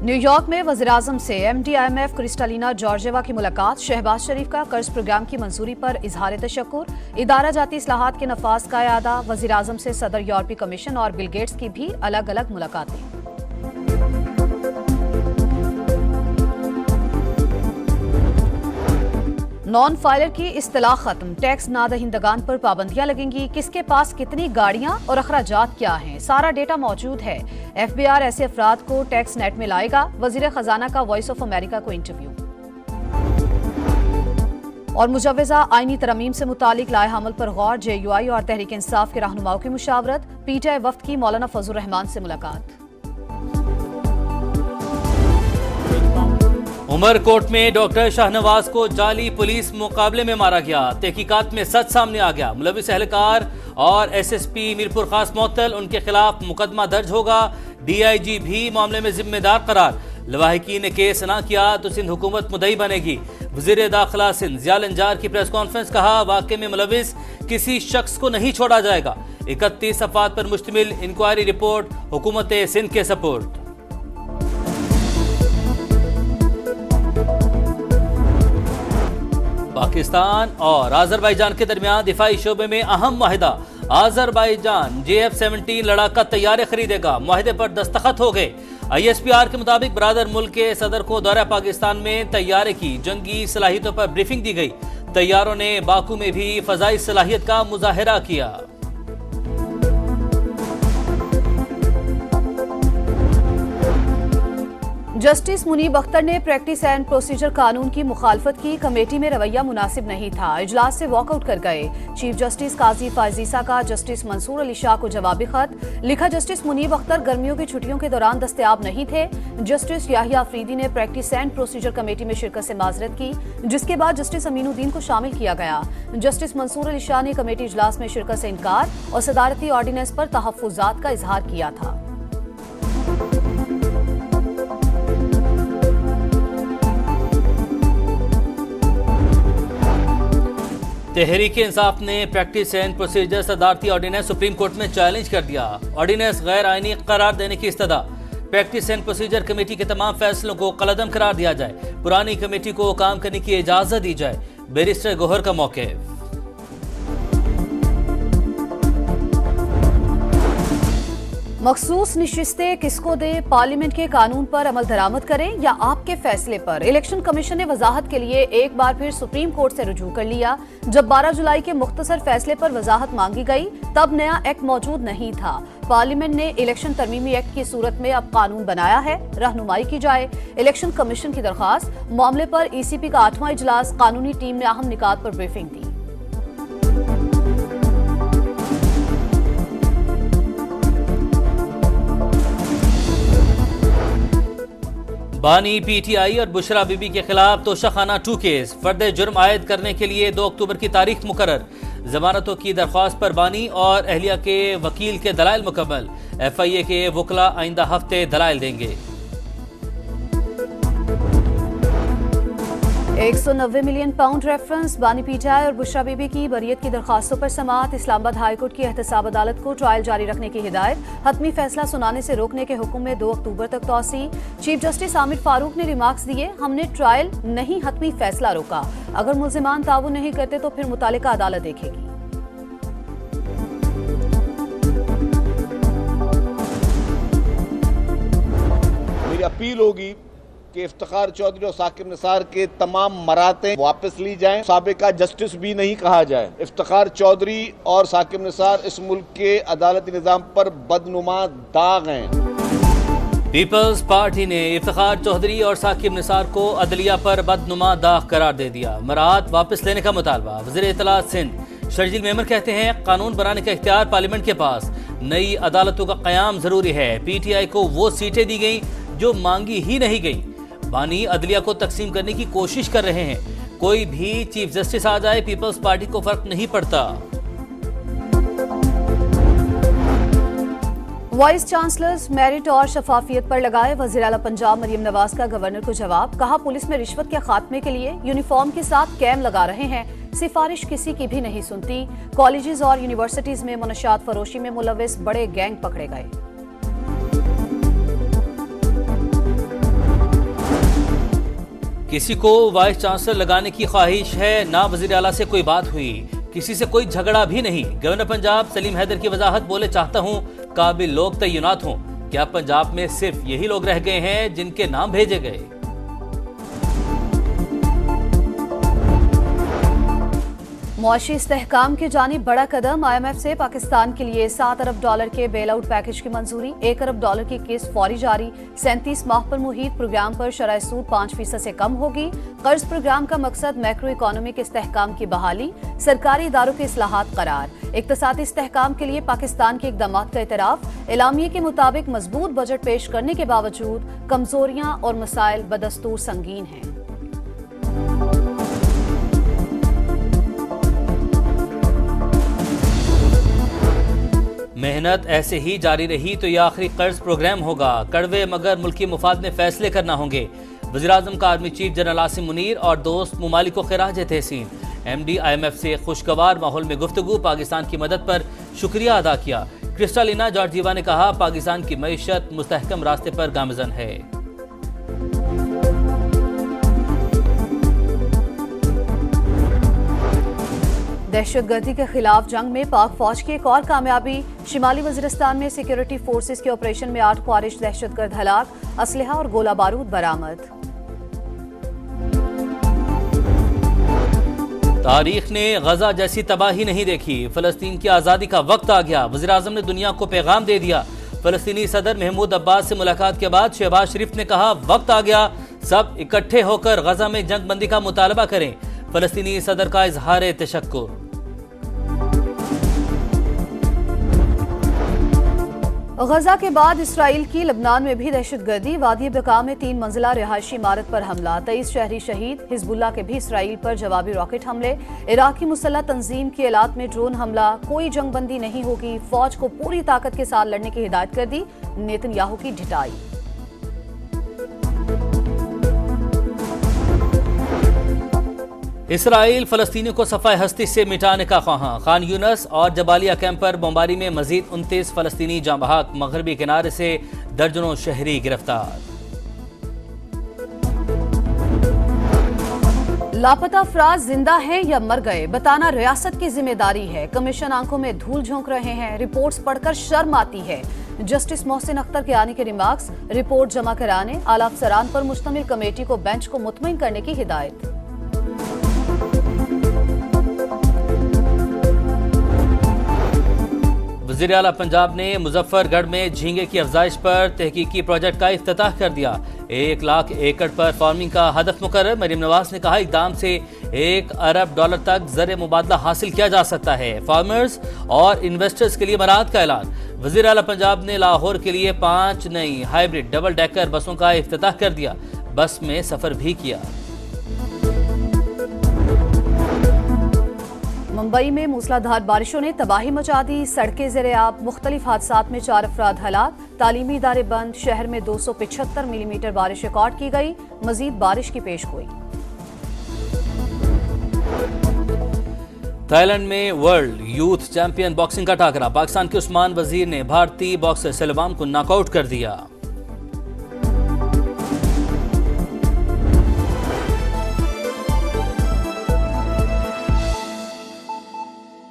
New York में वज़ीर-ए-आज़म से MD-IMF क्रिस्टालिना जॉर्जिएवा की मुलाकात। शहबाज शरीफ का कर्ज प्रोग्राम की मंजूरी पर इजहार तशक्कुर। इदारा जाती इस्लाहात के नफाज का इआदा। वज़ीर-ए-आज़म से सदर यूरोपीय कमीशन और बिल गेट्स की भी अलग अलग मुलाकातें। नॉन फाइलर की इस्तिलाह खत्म। टैक्स नादहिंदगान पर पाबंदियां लगेंगी। किसके पास कितनी गाड़ियां और अखराजात क्या हैं, सारा डेटा मौजूद है। FBR ऐसे अफराद को टैक्स नेट में लाएगा। वजीर खजाना का वॉइस ऑफ अमेरिका को इंटरव्यू। और मुजव्वजा आईनी तरमीम से मुतालिक लाए हमल पर गौर। JUI और तहरीक इंसाफ के रहनुमाओं की मुशावरत। PTI वफ्द की मौलाना फजल रहमान से मुलाकात। उमरकोट में डॉक्टर शाहनवाज को जाली पुलिस मुकाबले में मारा गया। तहकीकात में सच सामने आ गया। मुलविस एहलकार और SSP मीरपुर खास मुअत्तल, उनके खिलाफ मुकदमा दर्ज होगा। DIG भी मामले में जिम्मेदार करार। लवाहिकीन ने केस ना किया तो सिंध हुकूमत मुद्दई बनेगी। वजीर दाखिला सिंध ज़िया लंजार की प्रेस कॉन्फ्रेंस, कहा वाक़े में मुलविस किसी शख्स को नहीं छोड़ा जाएगा। 31 सफ़ात पर मुश्तमिल इंक्वायरी रिपोर्ट हुकूमत सिंध के सपोर्ट। पाकिस्तान और आज़रबाईजान के दरमियान दिफाई शोबे में अहम मुआहिदा। आज़रबाईजान JF-17 लड़ाका तैयारे खरीदेगा। मुआहिदे पर दस्तखत हो गए। ISPR के मुताबिक बरादर मुल्क के सदर को दौरा पाकिस्तान में तैयारे की जंगी सलाहियतों पर ब्रीफिंग दी गई। तैयारों ने बाकू में भी फजाई सलाहियत का मुजाहरा किया। जस्टिस मुनीब अख्तर ने प्रैक्टिस एंड प्रोसीजर कानून की मुखालफत की। कमेटी में रवैया मुनासिब नहीं था, इजलास से वॉकआउट कर गए। चीफ जस्टिस काजी फायजीसा का जस्टिस मंसूर अली शाह को जवाबी खत लिखा। जस्टिस मुनीब अख्तर गर्मियों की छुट्टियों के दौरान दस्तयाब नहीं थे। जस्टिस याहिया अफरीदी ने प्रैक्टिस एंड प्रोसीजर कमेटी में शिरकत से माजरत की, जिसके बाद जस्टिस अमीनुद्दीन को शामिल किया गया। जस्टिस मंसूर अली शाह ने कमेटी इजलास में शिरकत से इनकार और सदारती ऑर्डिनेंस पर तहफ्फुजात का इजहार किया था। तहरीक इंसाफ ने प्रैक्टिस एंड प्रोसीजर सदारती ऑर्डिनेंस सुप्रीम कोर्ट में चैलेंज कर दिया। ऑर्डिनेंस गैर आईनी करार देने की इस्तदा। प्रैक्टिस एंड प्रोसीजर कमेटी के तमाम फैसलों को कलअदम करार दिया जाए। पुरानी कमेटी को काम करने की इजाजत दी जाए। बैरिस्टर गोहर का मौक़िफ़। मखसूस निशिस्तें किसको दे, पार्लियामेंट के कानून पर अमल दरामद करें या आपके फैसले पर। इलेक्शन कमीशन ने वजाहत के लिए एक बार फिर सुप्रीम कोर्ट से रुजू कर लिया। जब 12 जुलाई के मुख्तसर फैसले पर वजाहत मांगी गई तब नया एक्ट मौजूद नहीं था। पार्लियामेंट ने इलेक्शन तरमीमी एक्ट की सूरत में अब कानून बनाया है, रहनुमाई की जाए। इलेक्शन कमीशन की दरखास्त। मामले पर ECP का 8वां इजलास। कानूनी टीम ने अहम निकात पर ब्रीफिंग दी। बानी PTI और बुशरा बीबी के खिलाफ तोशाखाना 2 केस। फर्द जुर्म आयद करने के लिए 2 अक्टूबर की तारीख मुकर्रर। जमानतों की दरख्वास्त पर बानी और अहलिया के वकील के दलाइल मुकम्मल। FIA के वकला आइंदा हफ्ते दलाइल देंगे। 190 मिलियन पाउंड रेफरेंस। बानी PTI और बुशरा बीबी की बरियत की दरखास्तों पर समाअत। इस्लामाबाद हाईकोर्ट की एहतसाब अदालत को ट्रायल जारी रखने की हिदायत। हतमी फैसला सुनाने से रोकने के हुक्म में 2 अक्टूबर तक तौसी। चीफ जस्टिस आमिर फारूक ने रिमार्क्स दिए, हमने ट्रायल नहीं हतमी फैसला रोका। अगर मुल्जिमान ताउन नहीं करते तो फिर मुतालिका अदालत देखेगी। मेरी अपील होगी कि इफ्तिखार चौधरी और साकिब निसार के तमाम मराते वापस ली जाएं। साबिका जस्टिस भी नहीं कहा जाए। इफ्तिखार चौधरी और साकिब निसार इस मुल्क के अदालती निज़ाम पर बदनुमा दाग हैं। पीपल्स पार्टी ने इफ्तिखार चौधरी और साकिब निसार को अदलिया पर बदनुमा दाग करार दे दिया। मराहत वापस लेने का मुतालबा। वज़ीर इत्तलात सिंध शर्जील मेमन कहते हैं कानून बनाने का इख्तियार पार्लियामेंट के पास। नई अदालतों का क़याम जरूरी है। PTI को वो सीटें दी गई जो मांगी ही नहीं गई। बानी अदलिया को तकसीम करने की कोशिश कर रहे हैं। कोई भी चीफ जस्टिस आ जाए, पीपल्स पार्टी को फर्क नहीं पड़ता। वाइस चांसलर्स मेरिट और शफाफियत पर लगाए वज़ीर आला पंजाब मरियम नवाज का गवर्नर को जवाब। कहा पुलिस में रिश्वत के खात्मे के लिए यूनिफॉर्म के साथ कैम लगा रहे हैं। सिफारिश किसी की भी नहीं सुनती। कॉलेजेस और यूनिवर्सिटीज में मुनशियात फरोशी में मुलविस बड़े गैंग पकड़े गए। किसी को वाइस चांसलर लगाने की ख्वाहिश है, ना वजीर आला से कोई बात हुई, किसी से कोई झगड़ा भी नहीं। गवर्नर पंजाब सलीम हैदर की वजाहत, बोले चाहता हूं काबिल लोग तैनात हों। क्या पंजाब में सिर्फ यही लोग रह गए हैं जिनके नाम भेजे गए? मुआशी इस्तेहकाम की जानिब बड़ा कदम। IMF से पाकिस्तान के लिए $7 अरब के बेल आउट पैकेज की मंजूरी। $1 अरब की किस्त फौरी जारी। 37 माह पर मुहित प्रोग्राम पर शरह सूद 5% से कम होगी। कर्ज प्रोग्राम का मकसद मैक्रो इकोनॉमिक इस्तेहकाम की बहाली, सरकारी इदारों के इस्लाहात करार। इक्तसादी इस्तेहकाम के लिए पाकिस्तान के इकदाम का एतराफ। एलामिये के मुताबिक मजबूत बजट पेश करने के बावजूद कमजोरियां और मसाइल बदस्तूर संगीन हैं। मेहनत ऐसे ही जारी रही तो यह आखिरी कर्ज प्रोग्राम होगा। कड़वे मगर मुल्की मुफाद में फैसले करना होंगे। वज़ीर-ए-आज़म का army chief general Asim Munir और दोस्त मुमालिक को खिराज तहसीन। MD IMF से खुशगवार माहौल में गुफ्तगू, पाकिस्तान की मदद पर शुक्रिया अदा किया। क्रिस्टालिना जॉर्जीवा ने कहा पाकिस्तान की मईशत मुस्तहकम रास्ते पर गामजन है। दहशतगर्दी के खिलाफ जंग में पाक फौज की एक और कामयाबी। शिमाली वजीरिस्तान में सिक्योरिटी फोर्सेस के ऑपरेशन में 8 ख्वारिश दहशतगर्द हलाक, असलहा और गोला बारूद बरामद। तारीख ने गजा जैसी तबाही नहीं देखी, फलस्तीन की आज़ादी का वक्त आ गया। वज़ीर-ए-आज़म ने दुनिया को पैगाम दे दिया। फलस्तीनी सदर महमूद अब्बास से मुलाकात के बाद शहबाज शरीफ ने कहा वक्त आ गया, सब इकट्ठे होकर गजा में जंग बंदी का मुतालबा करें। फलस्तीनी सदर का इजहार तशक्कुर। गजा के बाद इसराइल की लबनान में भी दहशतगर्दी। वादी बका में 3 मंजिला रिहायशी इमारत पर हमला, 23 शहरी शहीद। हिजबुल्लाह के भी इसराइल पर जवाबी रॉकेट हमले। इराकी मुसल्लह तंजीम की इलाक में ड्रोन हमला। कोई जंगबंदी नहीं होगी, फौज को पूरी ताकत के साथ लड़ने की हिदायत कर दी। नेतन्याहू की ढिठाई। इसराइल फलस्तीनियों को सफाई हस्ती से मिटाने का ख्वाहां। खान यूनस और जबालिया कैंप पर बमबारी में मजीद 29 फलस्तीनी जाँ बहक। मगरबी किनारे से दर्जनों शहरी गिरफ्तार। लापता अफराद जिंदा हैं या मर गए, बताना रियासत की जिम्मेदारी है। कमीशन आंखों में धूल झोंक रहे हैं। रिपोर्ट्स पढ़कर शर्म आती है। जस्टिस मोहसिन अख्तर के आने के रिमार्क्स। रिपोर्ट जमा कराने आला अफसरान पर मुश्तमिल कमेटी को बेंच को मुतमईन करने की हिदायत। वज़ीर आला पंजाब ने मुजफ्फरगढ़ में झींगे की अफजाइश पर तहकीकी प्रोजेक्ट का इफ्तिताह कर दिया। 1 लाख एकड़ पर फार्मिंग का हदफ मुकर्रर। मरीम नवाज ने कहा इक़दाम से $1 अरब तक ज़र मुबादला हासिल किया जा सकता है। फार्मर्स और इन्वेस्टर्स के लिए मराहत का ऐलान। वज़ीर आला पंजाब ने लाहौर के लिए 5 नई हाइब्रिड डबल डेकर बसों का इफ्तिताह कर दिया। बस में सफर भी किया। मुंबई में मूसलाधार बारिशों ने तबाही मचा दी। सड़कें ज़ेरे-आब। मुख्तलिफ हादसात में 4 अफराद हलाक। तालीमी इदारे बंद। शहर में 275 मिलीमीटर बारिश रिकॉर्ड की गई। मजीद बारिश की पेशगोई। थाईलैंड में वर्ल्ड यूथ चैंपियन बॉक्सिंग का टाकरा। पाकिस्तान के उस्मान वजीर ने भारतीय बॉक्सर सलमान को नॉकआउट कर दिया।